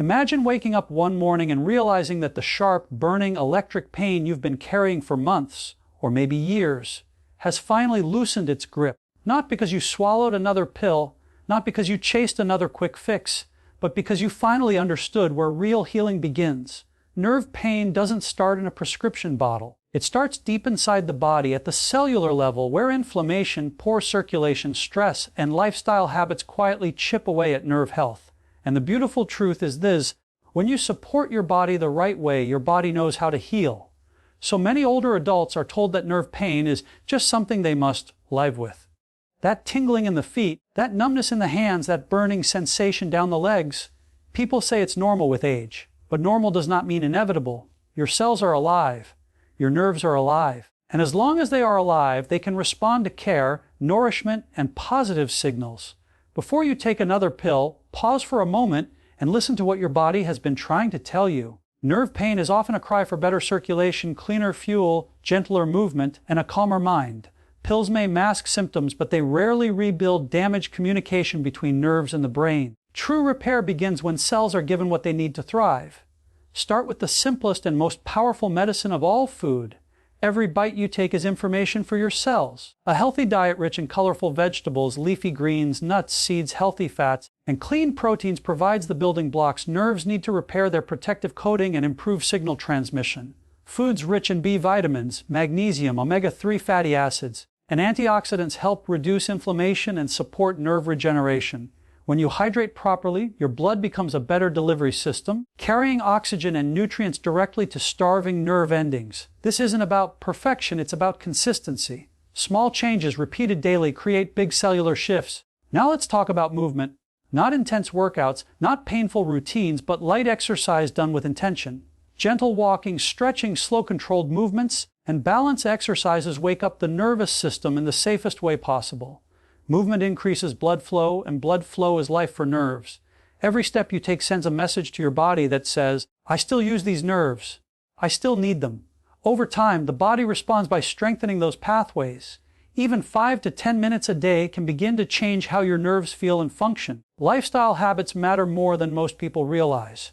Imagine waking up one morning and realizing that the sharp, burning electric pain you've been carrying for months, or maybe years, has finally loosened its grip. Not because you swallowed another pill, not because you chased another quick fix, but because you finally understood where real healing begins. Nerve pain doesn't start in a prescription bottle. It starts deep inside the body at the cellular level, where inflammation, poor circulation, stress, and lifestyle habits quietly chip away at nerve health. And the beautiful truth is this: when you support your body the right way, your body knows how to heal. So many older adults are told that nerve pain is just something they must live with. That tingling in the feet, that numbness in the hands, that burning sensation down the legs, people say it's normal with age. But normal does not mean inevitable. Your cells are alive. Your nerves are alive. And as long as they are alive, they can respond to care, nourishment, and positive signals. Before you take another pill, pause for a moment and listen to what your body has been trying to tell you. Nerve pain is often a cry for better circulation, cleaner fuel, gentler movement, and a calmer mind. Pills may mask symptoms, but they rarely rebuild damaged communication between nerves and the brain. True repair begins when cells are given what they need to thrive. Start with the simplest and most powerful medicine of all: food. Every bite you take is information for your cells. A healthy diet rich in colorful vegetables, leafy greens, nuts, seeds, healthy fats, and clean proteins provides the building blocks nerves need to repair their protective coating and improve signal transmission. Foods rich in B vitamins, magnesium, omega-3 fatty acids, and antioxidants help reduce inflammation and support nerve regeneration. When you hydrate properly, your blood becomes a better delivery system, carrying oxygen and nutrients directly to starving nerve endings. This isn't about perfection, it's about consistency. Small changes repeated daily create big cellular shifts. Now let's talk about movement. Not intense workouts, not painful routines, but light exercise done with intention. Gentle walking, stretching, slow controlled movements, and balance exercises wake up the nervous system in the safest way possible. Movement increases blood flow, and blood flow is life for nerves. Every step you take sends a message to your body that says, I still use these nerves. I still need them. Over time, the body responds by strengthening those pathways. Even 5 to 10 minutes a day can begin to change how your nerves feel and function. Lifestyle habits matter more than most people realize.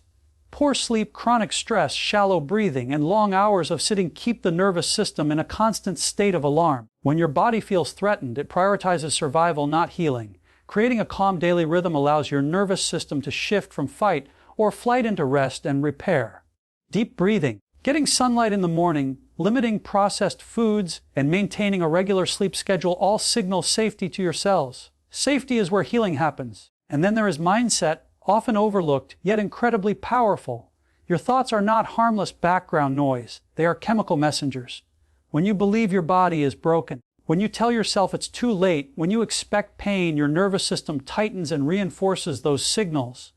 Poor sleep, chronic stress, shallow breathing, and long hours of sitting keep the nervous system in a constant state of alarm. When your body feels threatened, it prioritizes survival, not healing. Creating a calm daily rhythm allows your nervous system to shift from fight or flight into rest and repair. Deep breathing, getting sunlight in the morning, limiting processed foods, and maintaining a regular sleep schedule all signal safety to your cells. Safety is where healing happens. And then there is mindset, often overlooked, yet incredibly powerful. Your thoughts are not harmless background noise. They are chemical messengers. When you believe your body is broken, when you tell yourself it's too late, when you expect pain, your nervous system tightens and reinforces those signals.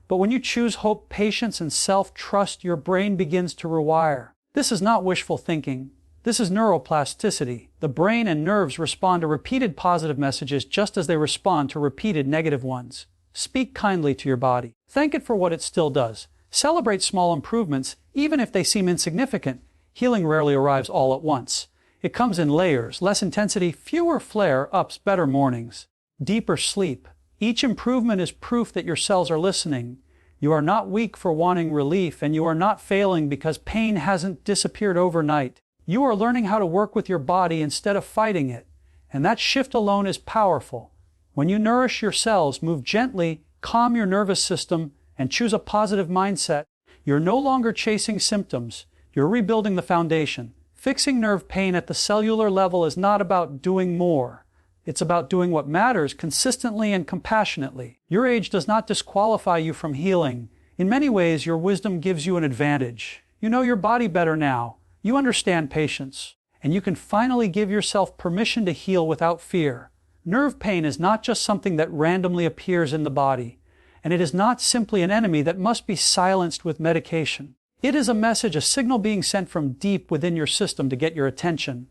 But when you choose hope, patience, and self-trust, your brain begins to rewire. This is not wishful thinking. This is neuroplasticity. The brain and nerves respond to repeated positive messages just as they respond to repeated negative ones. Speak kindly to your body. Thank it for what it still does. Celebrate small improvements, even if they seem insignificant. Healing rarely arrives all at once. It comes in layers, less intensity, fewer flare-ups, better mornings, deeper sleep. Each improvement is proof that your cells are listening. You are not weak for wanting relief, and you are not failing because pain hasn't disappeared overnight. You are learning how to work with your body instead of fighting it. And that shift alone is powerful. When you nourish your cells, move gently, calm your nervous system, and choose a positive mindset, you're no longer chasing symptoms. You're rebuilding the foundation. Fixing nerve pain at the cellular level is not about doing more. It's about doing what matters consistently and compassionately. Your age does not disqualify you from healing. In many ways, your wisdom gives you an advantage. You know your body better now. You understand patience. And you can finally give yourself permission to heal without fear. Nerve pain is not just something that randomly appears in the body, and it is not simply an enemy that must be silenced with medication. It is a message, a signal being sent from deep within your system to get your attention.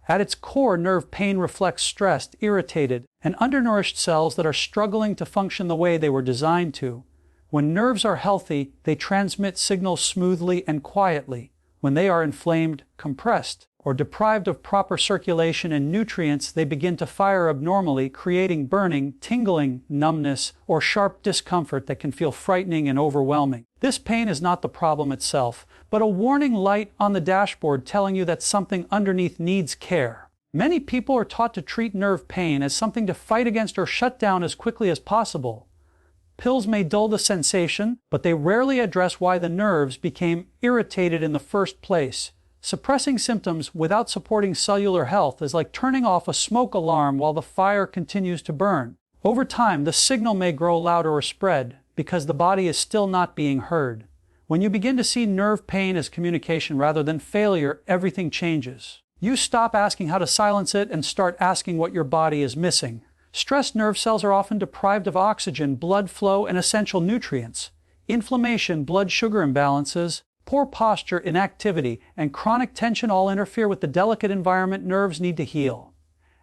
At its core, nerve pain reflects stressed, irritated, and undernourished cells that are struggling to function the way they were designed to. When nerves are healthy, they transmit signals smoothly and quietly. When they are inflamed, compressed, or deprived of proper circulation and nutrients, they begin to fire abnormally, creating burning, tingling, numbness, or sharp discomfort that can feel frightening and overwhelming. This pain is not the problem itself, but a warning light on the dashboard telling you that something underneath needs care. Many people are taught to treat nerve pain as something to fight against or shut down as quickly as possible. Pills may dull the sensation, but they rarely address why the nerves became irritated in the first place. Suppressing symptoms without supporting cellular health is like turning off a smoke alarm while the fire continues to burn. Over time, the signal may grow louder or spread because the body is still not being heard. When you begin to see nerve pain as communication rather than failure, everything changes. You stop asking how to silence it and start asking what your body is missing. Stressed nerve cells are often deprived of oxygen, blood flow, and essential nutrients. Inflammation, blood sugar imbalances, poor posture, inactivity, and chronic tension all interfere with the delicate environment nerves need to heal.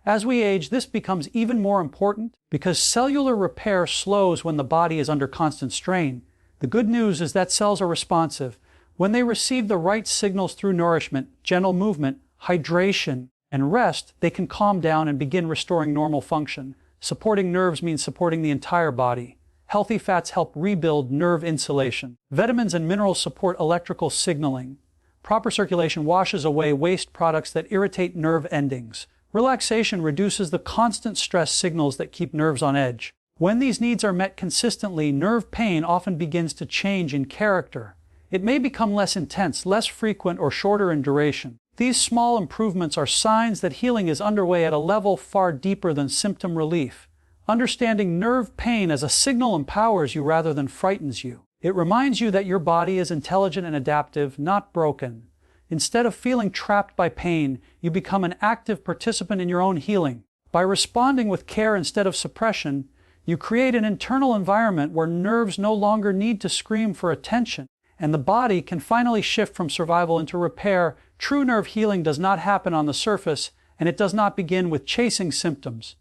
As we age, this becomes even more important because cellular repair slows when the body is under constant strain. The good news is that cells are responsive. When they receive the right signals through nourishment, gentle movement, hydration, and rest, they can calm down and begin restoring normal function. Supporting nerves means supporting the entire body. Healthy fats help rebuild nerve insulation. Vitamins and minerals support electrical signaling. Proper circulation washes away waste products that irritate nerve endings. Relaxation reduces the constant stress signals that keep nerves on edge. When these needs are met consistently, nerve pain often begins to change in character. It may become less intense, less frequent, or shorter in duration. These small improvements are signs that healing is underway at a level far deeper than symptom relief. Understanding nerve pain as a signal empowers you rather than frightens you. It reminds you that your body is intelligent and adaptive, not broken. Instead of feeling trapped by pain, you become an active participant in your own healing. By responding with care instead of suppression, you create an internal environment where nerves no longer need to scream for attention, and the body can finally shift from survival into repair. True nerve healing does not happen on the surface, and it does not begin with chasing symptoms.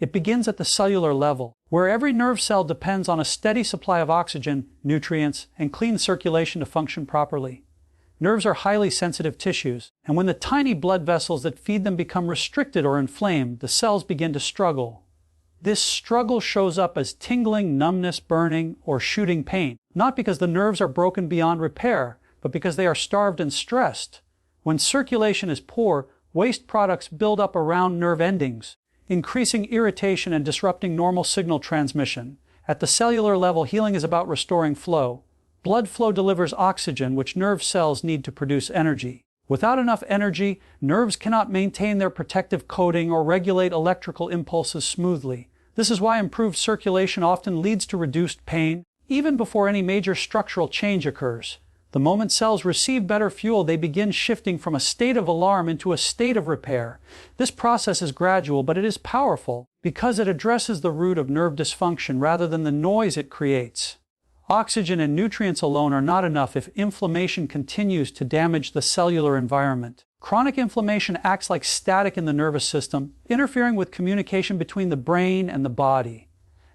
It begins at the cellular level, where every nerve cell depends on a steady supply of oxygen, nutrients, and clean circulation to function properly. Nerves are highly sensitive tissues, and when the tiny blood vessels that feed them become restricted or inflamed, the cells begin to struggle. This struggle shows up as tingling, numbness, burning, or shooting pain, not because the nerves are broken beyond repair, but because they are starved and stressed. When circulation is poor, waste products build up around nerve endings, increasing irritation and disrupting normal signal transmission. At the cellular level, healing is about restoring flow. Blood flow delivers oxygen, which nerve cells need to produce energy. Without enough energy, nerves cannot maintain their protective coating or regulate electrical impulses smoothly. This is why improved circulation often leads to reduced pain, even before any major structural change occurs. The moment cells receive better fuel, they begin shifting from a state of alarm into a state of repair. This process is gradual, but it is powerful because it addresses the root of nerve dysfunction rather than the noise it creates. Oxygen and nutrients alone are not enough if inflammation continues to damage the cellular environment. Chronic inflammation acts like static in the nervous system, interfering with communication between the brain and the body.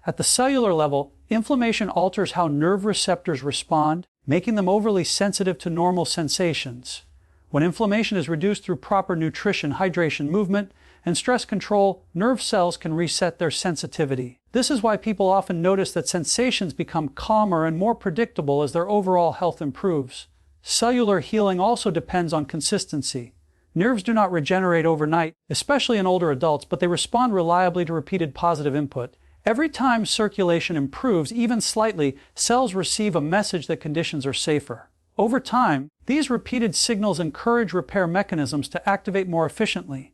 At the cellular level, inflammation alters how nerve receptors respond, making them overly sensitive to normal sensations. When inflammation is reduced through proper nutrition, hydration, movement, and stress control, nerve cells can reset their sensitivity. This is why people often notice that sensations become calmer and more predictable as their overall health improves. Cellular healing also depends on consistency. Nerves do not regenerate overnight, especially in older adults, but they respond reliably to repeated positive input. Every time circulation improves, even slightly, cells receive a message that conditions are safer. Over time, these repeated signals encourage repair mechanisms to activate more efficiently.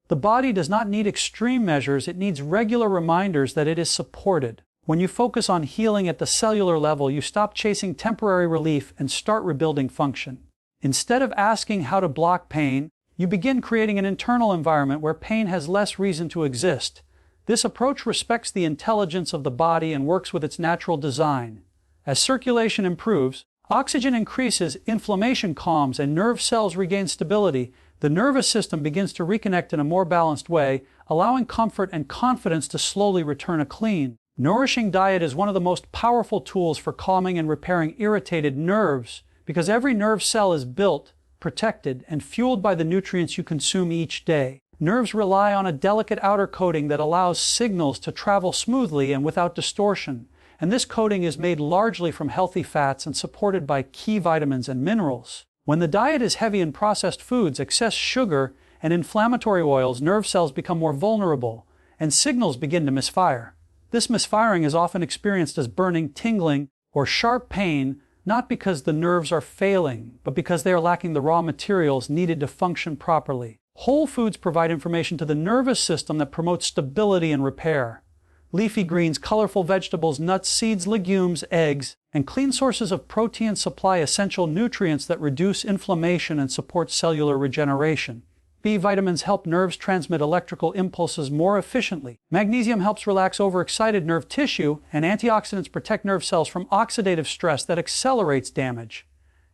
The body does not need extreme measures, it needs regular reminders that it is supported. When you focus on healing at the cellular level, you stop chasing temporary relief and start rebuilding function. Instead of asking how to block pain, you begin creating an internal environment where pain has less reason to exist. This approach respects the intelligence of the body and works with its natural design. As circulation improves, oxygen increases, inflammation calms, and nerve cells regain stability, the nervous system begins to reconnect in a more balanced way, allowing comfort and confidence to slowly return. A clean, nourishing diet is one of the most powerful tools for calming and repairing irritated nerves, because every nerve cell is built protected, and fueled by the nutrients you consume each day. Nerves rely on a delicate outer coating that allows signals to travel smoothly and without distortion, and this coating is made largely from healthy fats and supported by key vitamins and minerals. When the diet is heavy in processed foods, excess sugar, and inflammatory oils, nerve cells become more vulnerable, and signals begin to misfire. This misfiring is often experienced as burning, tingling, or sharp pain, not because the nerves are failing, but because they are lacking the raw materials needed to function properly. Whole foods provide information to the nervous system that promotes stability and repair. Leafy greens, colorful vegetables, nuts, seeds, legumes, eggs, and clean sources of protein supply essential nutrients that reduce inflammation and support cellular regeneration. B vitamins help nerves transmit electrical impulses more efficiently. Magnesium helps relax overexcited nerve tissue, and antioxidants protect nerve cells from oxidative stress that accelerates damage.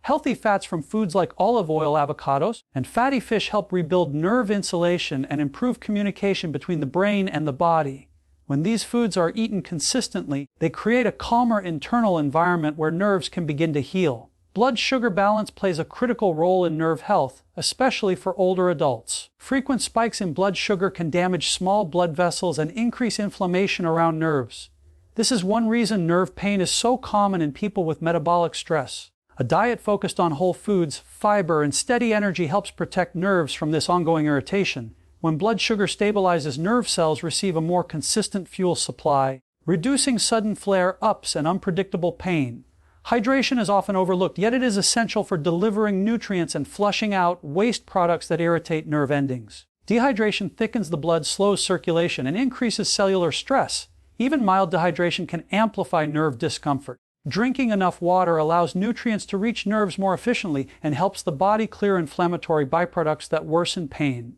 Healthy fats from foods like olive oil, avocados, and fatty fish help rebuild nerve insulation and improve communication between the brain and the body. When these foods are eaten consistently, they create a calmer internal environment where nerves can begin to heal. Blood sugar balance plays a critical role in nerve health, especially for older adults. Frequent spikes in blood sugar can damage small blood vessels and increase inflammation around nerves. This is one reason nerve pain is so common in people with metabolic stress. A diet focused on whole foods, fiber, and steady energy helps protect nerves from this ongoing irritation. When blood sugar stabilizes, nerve cells receive a more consistent fuel supply, reducing sudden flare-ups and unpredictable pain. Hydration is often overlooked, yet it is essential for delivering nutrients and flushing out waste products that irritate nerve endings. Dehydration thickens the blood, slows circulation, and increases cellular stress. Even mild dehydration can amplify nerve discomfort. Drinking enough water allows nutrients to reach nerves more efficiently and helps the body clear inflammatory byproducts that worsen pain.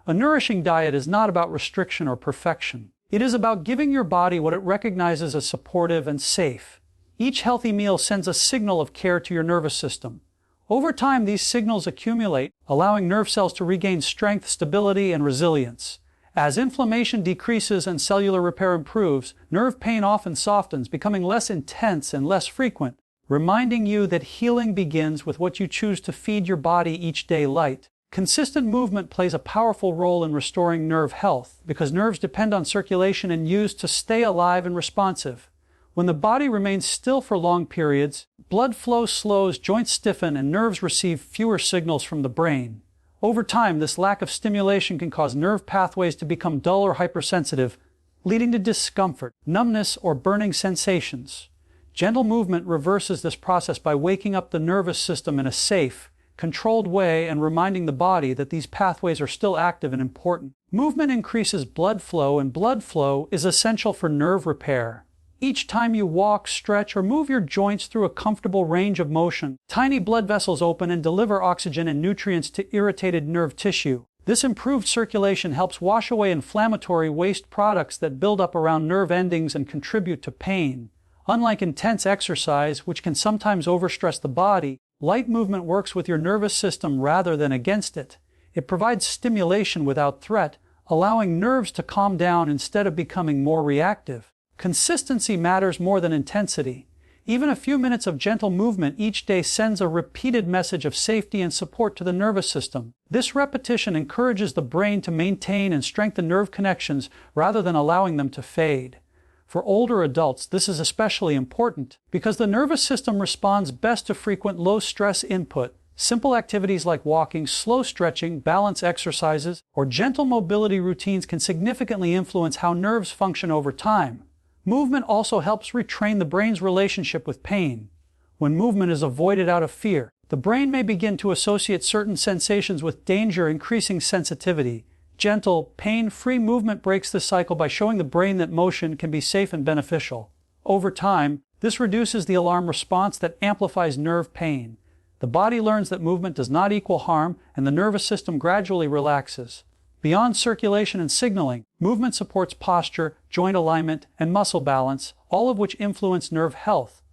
A nourishing diet is not about restriction or perfection. It is about giving your body what it recognizes as supportive and safe. Each healthy meal sends a signal of care to your nervous system. Over time, these signals accumulate, allowing nerve cells to regain strength, stability, and resilience. As inflammation decreases and cellular repair improves, nerve pain often softens, becoming less intense and less frequent, reminding you that healing begins with what you choose to feed your body each day. Light. Consistent movement plays a powerful role in restoring nerve health because nerves depend on circulation and use to stay alive and responsive. When the body remains still for long periods, blood flow slows, joints stiffen, and nerves receive fewer signals from the brain. Over time, this lack of stimulation can cause nerve pathways to become dull or hypersensitive, leading to discomfort, numbness, or burning sensations. Gentle movement reverses this process by waking up the nervous system in a safe, controlled way and reminding the body that these pathways are still active and important. Movement increases blood flow, and blood flow is essential for nerve repair. Each time you walk, stretch, or move your joints through a comfortable range of motion, tiny blood vessels open and deliver oxygen and nutrients to irritated nerve tissue. This improved circulation helps wash away inflammatory waste products that build up around nerve endings and contribute to pain. Unlike intense exercise, which can sometimes overstress the body, light movement works with your nervous system rather than against it. It provides stimulation without threat, allowing nerves to calm down instead of becoming more reactive. Consistency matters more than intensity. Even a few minutes of gentle movement each day sends a repeated message of safety and support to the nervous system. This repetition encourages the brain to maintain and strengthen nerve connections rather than allowing them to fade. For older adults, this is especially important because the nervous system responds best to frequent low-stress input. Simple activities like walking, slow stretching, balance exercises, or gentle mobility routines can significantly influence how nerves function over time. Movement also helps retrain the brain's relationship with pain. When movement is avoided out of fear, the brain may begin to associate certain sensations with danger, increasing sensitivity. Gentle, pain-free movement breaks this cycle by showing the brain that motion can be safe and beneficial. Over time, this reduces the alarm response that amplifies nerve pain. The body learns that movement does not equal harm, and the nervous system gradually relaxes. Beyond circulation and signaling, movement supports posture, joint alignment, and muscle balance, all of which influence nerve health.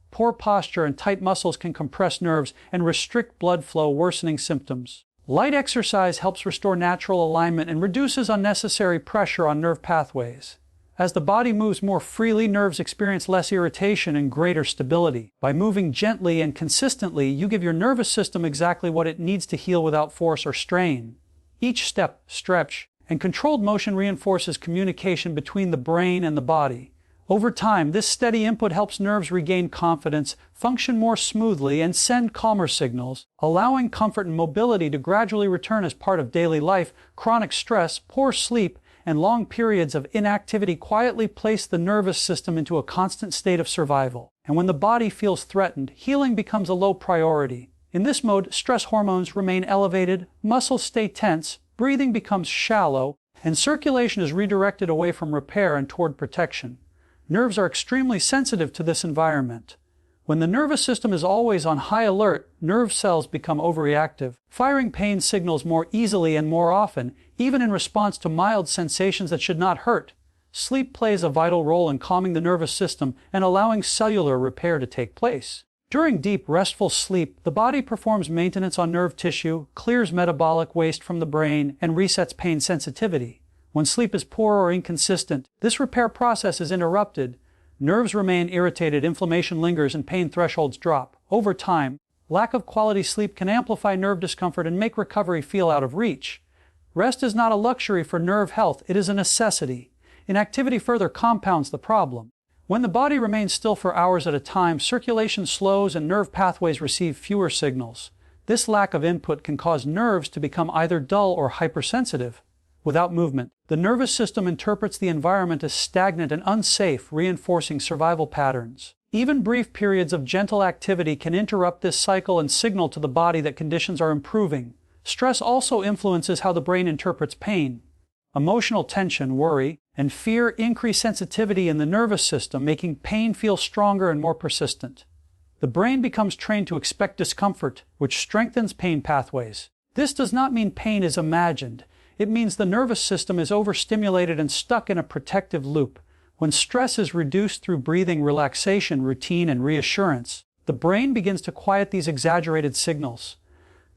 Poor posture and tight muscles can compress nerves and restrict blood flow, worsening symptoms. Light exercise helps restore natural alignment and reduces unnecessary pressure on nerve pathways. As the body moves more freely, nerves experience less irritation and greater stability. By moving gently and consistently, you give your nervous system exactly what it needs to heal without force or strain. Each step, stretch, and controlled motion reinforces communication between the brain and the body. Over time, this steady input helps nerves regain confidence, function more smoothly, and send calmer signals, allowing comfort and mobility to gradually return as part of daily life. Chronic stress, poor sleep, and long periods of inactivity quietly place the nervous system into a constant state of survival. And when the body feels threatened, healing becomes a low priority. In this mode, stress hormones remain elevated, muscles stay tense, breathing becomes shallow, and circulation is redirected away from repair and toward protection. Nerves are extremely sensitive to this environment. When the nervous system is always on high alert, nerve cells become overreactive, firing pain signals more easily and more often, even in response to mild sensations that should not hurt. Sleep plays a vital role in calming the nervous system and allowing cellular repair to take place. During deep, restful sleep, the body performs maintenance on nerve tissue, clears metabolic waste from the brain, and resets pain sensitivity. When sleep is poor or inconsistent, this repair process is interrupted. Nerves remain irritated, inflammation lingers, and pain thresholds drop. Over time, lack of quality sleep can amplify nerve discomfort and make recovery feel out of reach. Rest is not a luxury for nerve health, it is a necessity. Inactivity further compounds the problem. When the body remains still for hours at a time, circulation slows and nerve pathways receive fewer signals. This lack of input can cause nerves to become either dull or hypersensitive. Without movement, the nervous system interprets the environment as stagnant and unsafe, reinforcing survival patterns. Even brief periods of gentle activity can interrupt this cycle and signal to the body that conditions are improving. Stress also influences how the brain interprets pain. Emotional tension, worry, and fear increase sensitivity in the nervous system, making pain feel stronger and more persistent. The brain becomes trained to expect discomfort, which strengthens pain pathways. This does not mean pain is imagined. It means the nervous system is overstimulated and stuck in a protective loop. When stress is reduced through breathing, relaxation, routine, and reassurance, the brain begins to quiet these exaggerated signals.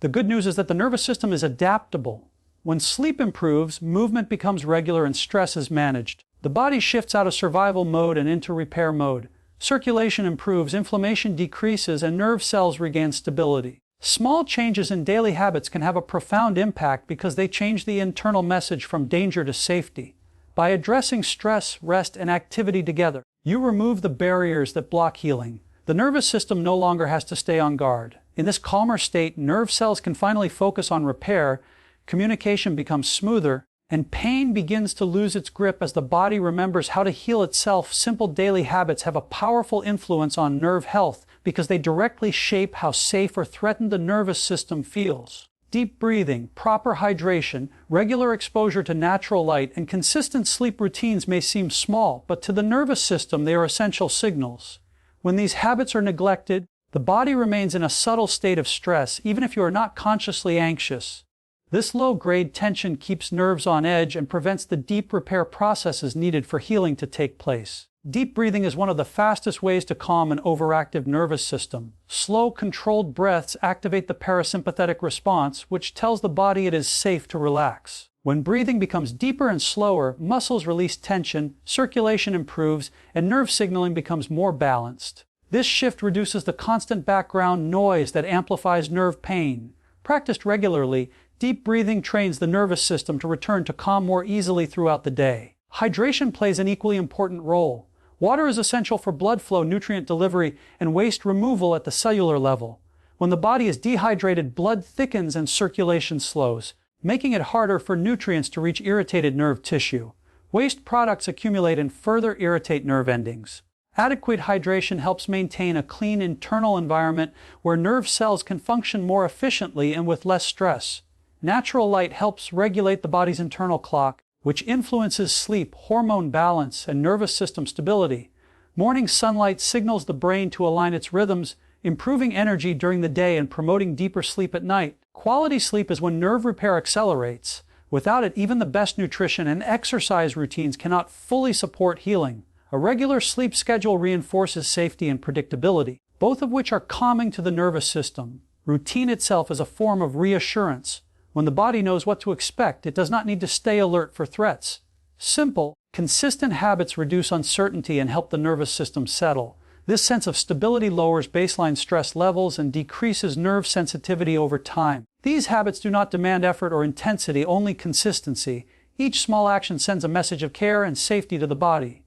The good news is that the nervous system is adaptable. When sleep improves, movement becomes regular and stress is managed. The body shifts out of survival mode and into repair mode. Circulation improves, inflammation decreases, and nerve cells regain stability. Small changes in daily habits can have a profound impact because they change the internal message from danger to safety. By addressing stress, rest, and activity together, you remove the barriers that block healing. The nervous system no longer has to stay on guard. In this calmer state, nerve cells can finally focus on repair, communication becomes smoother, and pain begins to lose its grip as the body remembers how to heal itself. Simple daily habits have a powerful influence on nerve health because they directly shape how safe or threatened the nervous system feels. Deep breathing, proper hydration, regular exposure to natural light, and consistent sleep routines may seem small, but to the nervous system they are essential signals. When these habits are neglected, the body remains in a subtle state of stress, even if you are not consciously anxious. This low-grade tension keeps nerves on edge and prevents the deep repair processes needed for healing to take place. Deep breathing is one of the fastest ways to calm an overactive nervous system. Slow, controlled breaths activate the parasympathetic response, which tells the body it is safe to relax. When breathing becomes deeper and slower, muscles release tension, circulation improves, and nerve signaling becomes more balanced. This shift reduces the constant background noise that amplifies nerve pain. Practiced regularly, deep breathing trains the nervous system to return to calm more easily throughout the day. Hydration plays an equally important role. Water is essential for blood flow, nutrient delivery, and waste removal at the cellular level. When the body is dehydrated, blood thickens and circulation slows, making it harder for nutrients to reach irritated nerve tissue. Waste products accumulate and further irritate nerve endings. Adequate hydration helps maintain a clean internal environment where nerve cells can function more efficiently and with less stress. Natural light helps regulate the body's internal clock, which influences sleep, hormone balance, and nervous system stability. Morning sunlight signals the brain to align its rhythms, improving energy during the day and promoting deeper sleep at night. Quality sleep is when nerve repair accelerates. Without it, even the best nutrition and exercise routines cannot fully support healing. A regular sleep schedule reinforces safety and predictability, both of which are calming to the nervous system. Routine itself is a form of reassurance. When the body knows what to expect, it does not need to stay alert for threats. Simple, Consistent habits reduce uncertainty and help the nervous system settle. This sense of stability lowers baseline stress levels and decreases nerve sensitivity over time. These habits do not demand effort or intensity, only consistency. Each small action sends a message of care and safety to the body.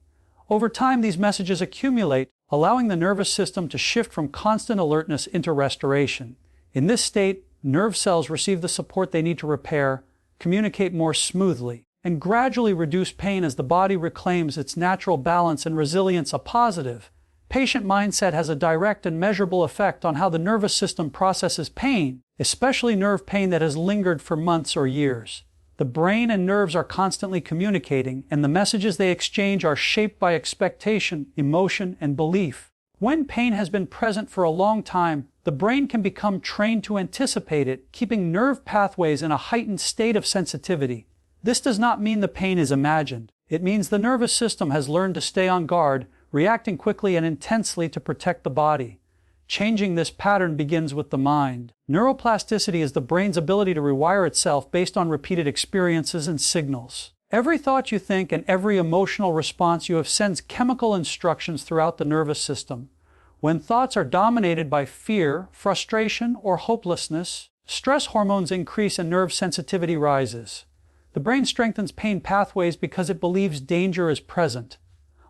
Over time, these messages accumulate, allowing the nervous system to shift from constant alertness into restoration. In this state, nerve cells receive the support they need to repair, communicate more smoothly, and gradually reduce pain as the body reclaims its natural balance and resilience. A positive patient mindset has a direct and measurable effect on how the nervous system processes pain, especially nerve pain that has lingered for months or years. The brain and nerves are constantly communicating, and the messages they exchange are shaped by expectation, emotion, and belief. When pain has been present for a long time, the brain can become trained to anticipate it, keeping nerve pathways in a heightened state of sensitivity. This does not mean the pain is imagined. It means the nervous system has learned to stay on guard, reacting quickly and intensely to protect the body. Changing this pattern begins with the mind. Neuroplasticity is the brain's ability to rewire itself based on repeated experiences and signals. Every thought you think and every emotional response you have sends chemical instructions throughout the nervous system. When thoughts are dominated by fear, frustration, or hopelessness, stress hormones increase and nerve sensitivity rises. The brain strengthens pain pathways because it believes danger is present.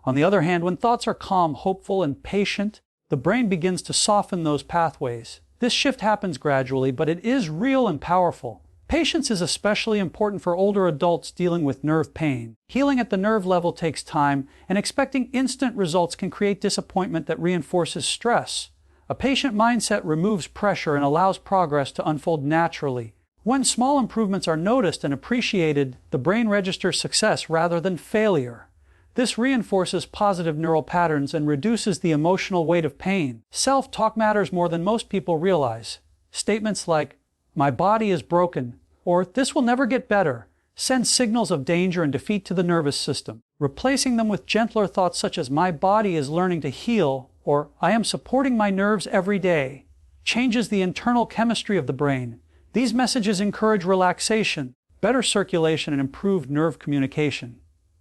On the other hand, when thoughts are calm, hopeful, and patient, the brain begins to soften those pathways. This shift happens gradually, but it is real and powerful. Patience is especially important for older adults dealing with nerve pain. Healing at the nerve level takes time, and expecting instant results can create disappointment that reinforces stress. A patient mindset removes pressure and allows progress to unfold naturally. When small improvements are noticed and appreciated, the brain registers success rather than failure. This reinforces positive neural patterns and reduces the emotional weight of pain. Self-talk matters more than most people realize. Statements like, "My body is broken," or "This will never get better," send signals of danger and defeat to the nervous system. Replacing them with gentler thoughts such as "My body is learning to heal," or "I am supporting my nerves every day," changes the internal chemistry of the brain. These messages encourage relaxation, better circulation, and improved nerve communication.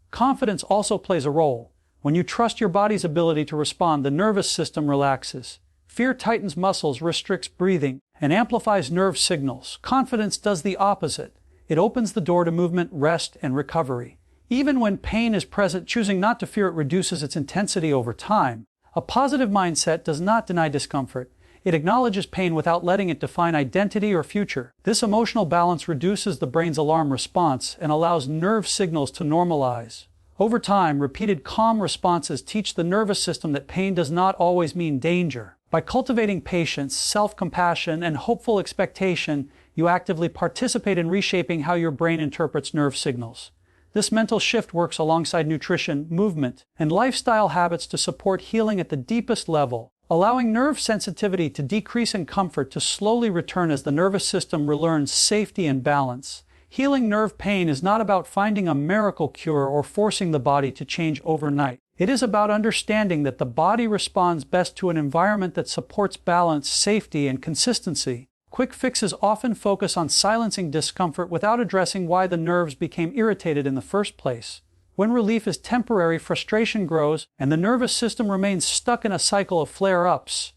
Confidence also plays a role. When you trust your body's ability to respond, the nervous system relaxes. Fear tightens muscles, restricts breathing, and amplifies nerve signals. Confidence does the opposite. It opens the door to movement, rest, and recovery. Even when pain is present, choosing not to fear it reduces its intensity over time. A positive mindset does not deny discomfort. It acknowledges pain without letting it define identity or future. This emotional balance reduces the brain's alarm response and allows nerve signals to normalize. Over time, repeated calm responses teach the nervous system that pain does not always mean danger. By cultivating patience, self-compassion, and hopeful expectation, you actively participate in reshaping how your brain interprets nerve signals. This mental shift works alongside nutrition, movement, and lifestyle habits to support healing at the deepest level, allowing nerve sensitivity to decrease and comfort to slowly return as the nervous system relearns safety and balance. Healing nerve pain is not about finding a miracle cure or forcing the body to change overnight. It is about understanding that the body responds best to an environment that supports balance, safety, and consistency. Quick fixes often focus on silencing discomfort without addressing why the nerves became irritated in the first place. When relief is temporary, frustration grows, and the nervous system remains stuck in a cycle of flare-ups.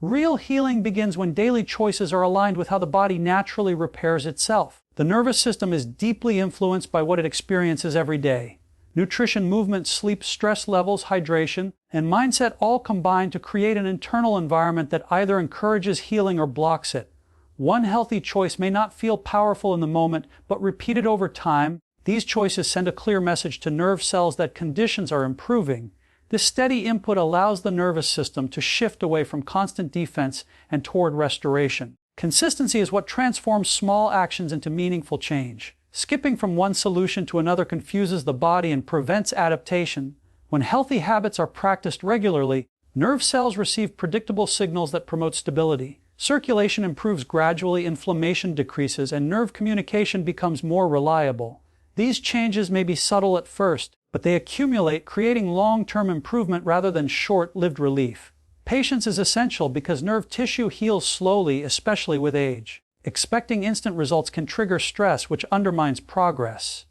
Real healing begins when daily choices are aligned with how the body naturally repairs itself. The nervous system is deeply influenced by what it experiences every day. Nutrition, movement, sleep, stress levels, hydration, and mindset all combine to create an internal environment that either encourages healing or blocks it. One healthy choice may not feel powerful in the moment, but repeated over time, these choices send a clear message to nerve cells that conditions are improving. This steady input allows the nervous system to shift away from constant defense and toward restoration. Consistency is what transforms small actions into meaningful change. Skipping from one solution to another confuses the body and prevents adaptation. When healthy habits are practiced regularly, nerve cells receive predictable signals that promote stability. Circulation improves gradually, inflammation decreases, and nerve communication becomes more reliable. These changes may be subtle at first, but they accumulate, creating long-term improvement rather than short-lived relief. Patience is essential because nerve tissue heals slowly, especially with age. Expecting instant results can trigger stress, which undermines progress.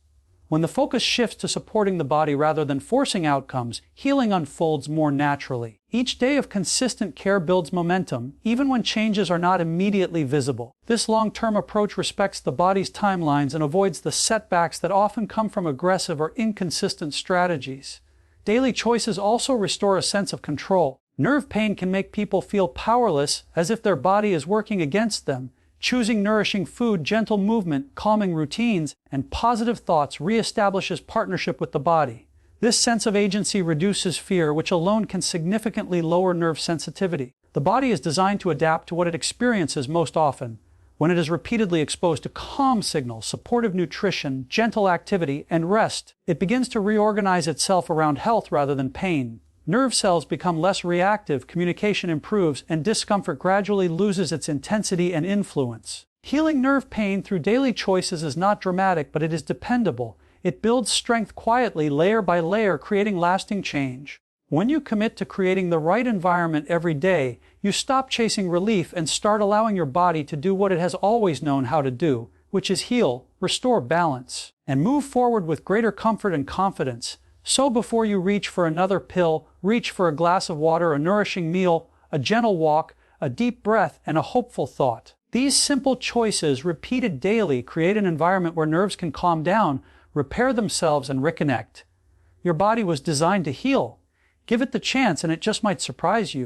When the focus shifts to supporting the body rather than forcing outcomes, healing unfolds more naturally. Each day of consistent care builds momentum, even when changes are not immediately visible. This long-term approach respects the body's timelines and avoids the setbacks that often come from aggressive or inconsistent strategies. Daily choices also restore a sense of control. Nerve pain can make people feel powerless, as if their body is working against them. Choosing nourishing food, gentle movement, calming routines, and positive thoughts reestablishes partnership with the body. This sense of agency reduces fear, which alone can significantly lower nerve sensitivity. The body is designed to adapt to what it experiences most often. When it is repeatedly exposed to calm signals, supportive nutrition, gentle activity, and rest, it begins to reorganize itself around health rather than pain. Nerve cells become less reactive, communication improves, and discomfort gradually loses its intensity and influence. Healing nerve pain through daily choices is not dramatic, but it is dependable. It builds strength quietly, layer by layer, creating lasting change. When you commit to creating the right environment every day, you stop chasing relief and start allowing your body to do what it has always known how to do, which is heal, restore balance, and move forward with greater comfort and confidence. So before you reach for another pill, reach for a glass of water, a nourishing meal, a gentle walk, a deep breath, and a hopeful thought. These simple choices, repeated daily, create an environment where nerves can calm down, repair themselves, and reconnect. Your body was designed to heal. Give it the chance, and it just might surprise you.